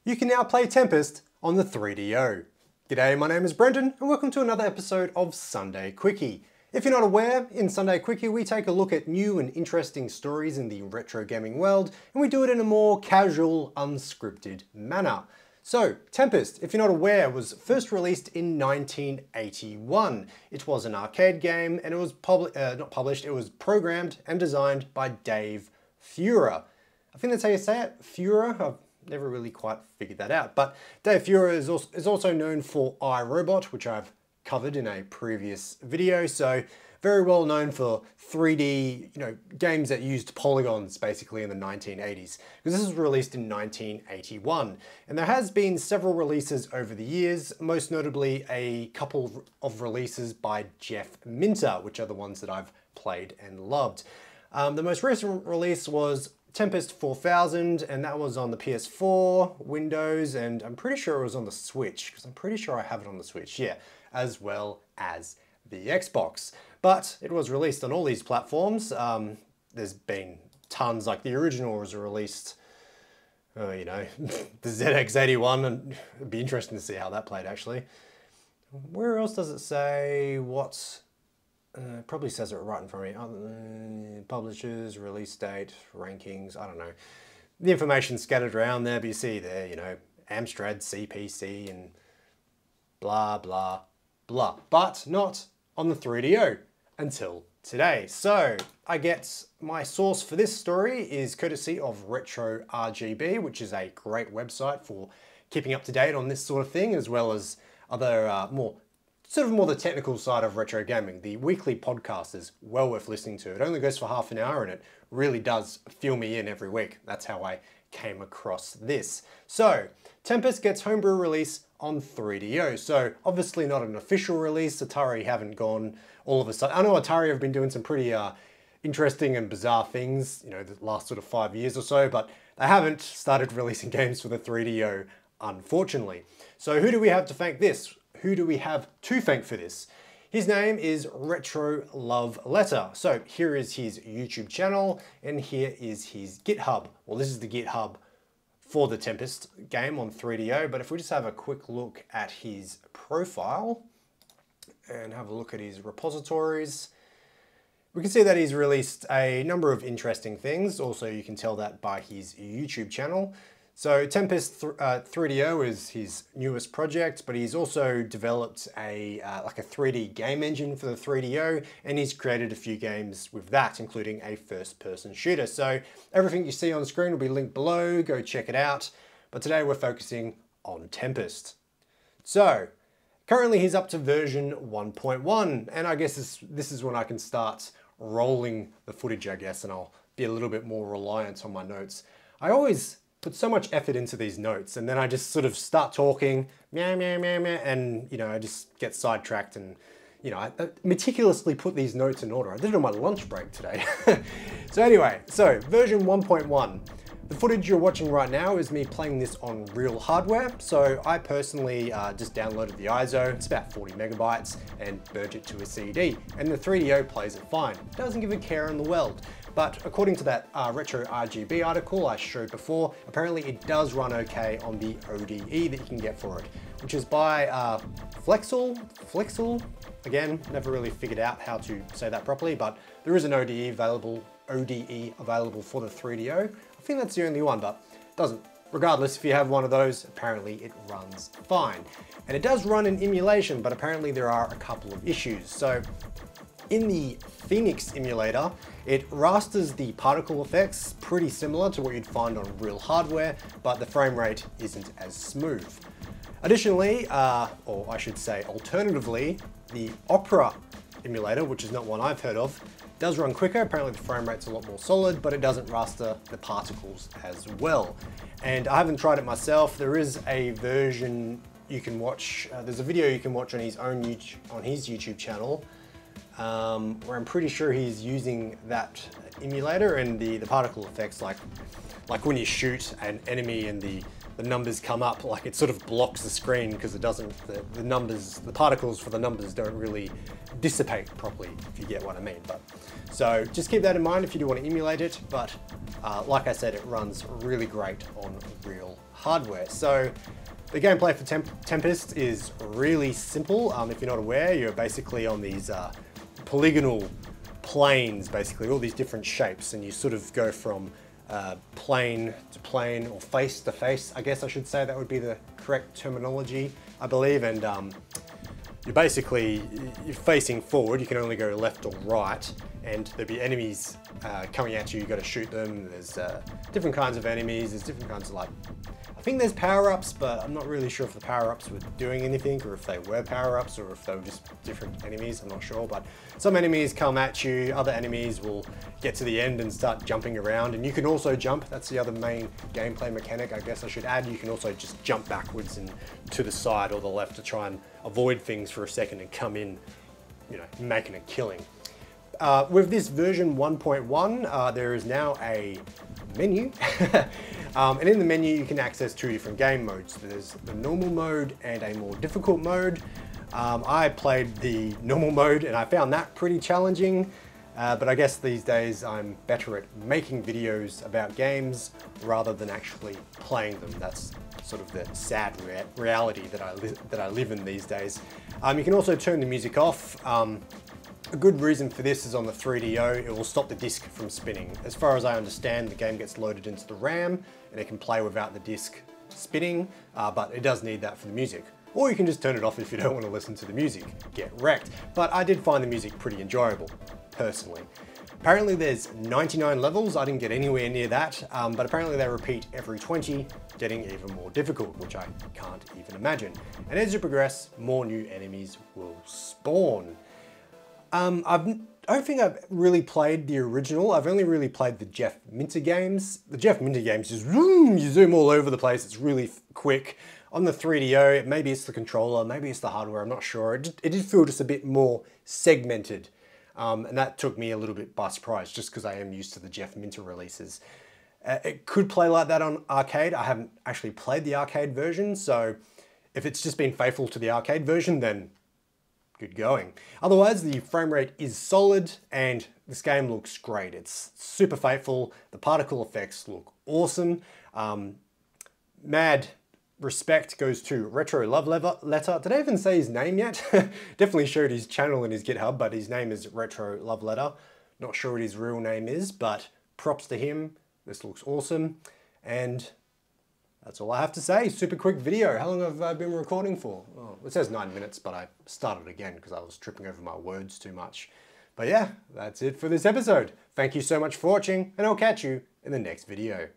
You can now play Tempest on the 3DO. G'day, my name is Brendan and welcome to another episode of Sunday Quickie. If you're not aware, in Sunday Quickie we take a look at new and interesting stories in the retro gaming world, and we do it in a more casual, unscripted manner. So, Tempest, if you're not aware, was first released in 1981. It was an arcade game and it was it was programmed and designed by Dave Feuer. I think that's how you say it, Feuer. I've never really quite figured that out. But Dave Feuer is also known for iRobot, which I've covered in a previous video. So very well known for 3D, games that used polygons basically in the 1980s. Because this was released in 1981. And there has been several releases over the years, most notably a couple of releases by Jeff Minter, which are the ones that I've played and loved. The most recent release was Tempest 4000, and that was on the PS4, Windows, and I'm pretty sure it was on the Switch, because I'm pretty sure I have it on the Switch, yeah, as well as the Xbox. But it was released on all these platforms. There's been tons, like the original was released, the ZX81, and it'd be interesting to see how that played actually. Where else does it say what? Probably says it right in front of me. Publishers, release date, rankings, I don't know. The information's scattered around there, but you see there, Amstrad, CPC, and blah, blah, blah. But not on the 3DO until today. So I get my source for this story is courtesy of Retro RGB, which is a great website for keeping up to date on this sort of thing, as well as other more the technical side of retro gaming. The weekly podcast is well worth listening to. It only goes for half an hour and it really does fill me in every week. That's how I came across this. So, Tempest gets homebrew release on 3DO. So, obviously not an official release. Atari haven't gone all of a sudden. I know Atari have been doing some pretty interesting and bizarre things, the last sort of 5 years or so, but they haven't started releasing games for the 3DO, unfortunately. So, who do we have to thank this? Who do we have to thank for this? His name is Retro Love Letter. So here is his YouTube channel and here is his GitHub. Well, this is the GitHub for the Tempest game on 3DO, but if we just have a quick look at his profile and have a look at his repositories, we can see that he's released a number of interesting things. Also, you can tell that by his YouTube channel. So Tempest 3DO is his newest project, but he's also developed a 3D game engine for the 3DO, and he's created a few games with that, including a first-person shooter. So everything you see on screen will be linked below, go check it out. But today we're focusing on Tempest. So currently he's up to version 1.1, and I guess this is when I can start rolling the footage, I guess, and I'll be a little bit more reliant on my notes. I always put so much effort into these notes, and then I just sort of start talking, meow, meow, meow, meow, and I just get sidetracked, and I meticulously put these notes in order. I did it on my lunch break today. So anyway, version 1.1. The footage you're watching right now is me playing this on real hardware. So I personally just downloaded the ISO, it's about 40 megabytes, and merged it to a CD. And the 3DO plays it fine. It doesn't give a care in the world. But according to that Retro RGB article I showed before, apparently it does run okay on the ODE that you can get for it, which is by Flexel. Again, never really figured out how to say that properly, but there is an ODE available for the 3DO. I think that's the only one, but doesn't. Regardless, if you have one of those, apparently it runs fine. And it does run in emulation, but apparently there are a couple of issues. So in the Phoenix emulator, it rasters the particle effects pretty similar to what you'd find on real hardware, but the frame rate isn't as smooth. Additionally, or I should say alternatively, the Opera emulator, which is not one I've heard of, does run quicker. Apparently the frame rate's a lot more solid, but it doesn't raster the particles as well. And I haven't tried it myself. There is a version you can watch, there's a video you can watch on his YouTube channel, where I'm pretty sure he's using that emulator, and the particle effects, like when you shoot an enemy and the numbers come up, like it sort of blocks the screen because it doesn't, the particles for the numbers don't really dissipate properly, if you get what I mean. But so just keep that in mind if you do want to emulate it, but like I said, it runs really great on real hardware. So the gameplay for Tempest is really simple. If you're not aware, you're basically on these polygonal planes, basically, all these different shapes, and you sort of go from plane to plane, or face to face, I guess I should say. That would be the correct terminology, I believe. And you're facing forward. You can only go left or right, and there'll be enemies coming at you. You've got to shoot them. There's different kinds of enemies. There's different kinds of, like, I think there's power-ups, but I'm not really sure if the power-ups were doing anything, or if they were power-ups, or if they were just different enemies. I'm not sure, but some enemies come at you. Other enemies will get to the end and start jumping around, and you can also jump. That's the other main gameplay mechanic, I guess I should add. You can also just jump backwards and to the side or the left to try and avoid things for a second and come in, you know, making a killing. With this version 1.1, there is now a menu. And in the menu, you can access two different game modes. There's the normal mode and a more difficult mode. I played the normal mode and I found that pretty challenging. But I guess these days I'm better at making videos about games rather than actually playing them. That's sort of the sad reality that I live in these days. You can also turn the music off. A good reason for this is on the 3DO, it will stop the disc from spinning. As far as I understand, the game gets loaded into the RAM and it can play without the disc spinning, but it does need that for the music. Or you can just turn it off if you don't want to listen to the music. Get wrecked. But I did find the music pretty enjoyable, personally. Apparently there's 99 levels. I didn't get anywhere near that, but apparently they repeat every 20, getting even more difficult, which I can't even imagine. And as you progress, more new enemies will spawn. I don't think I've really played the original. I've only really played the Jeff Minter games. The Jeff Minter games just you zoom all over the place. It's really quick. On the 3DO, maybe it's the controller, maybe it's the hardware, I'm not sure. It did feel just a bit more segmented. And that took me a little bit by surprise, just because I am used to the Jeff Minter releases. It could play like that on arcade. I haven't actually played the arcade version, so if it's just been faithful to the arcade version, then good going. Otherwise, the frame rate is solid and this game looks great. It's super faithful. The particle effects look awesome. Mad respect goes to Retro Love Letter. Did I even say his name yet? Definitely showed his channel and his GitHub, but his name is Retro Love Letter. Not sure what his real name is, but props to him. This looks awesome. And that's all I have to say. Super quick video. How long have I been recording for? Oh, it says 9 minutes, but I started again because I was tripping over my words too much. But yeah, that's it for this episode. Thank you so much for watching, and I'll catch you in the next video.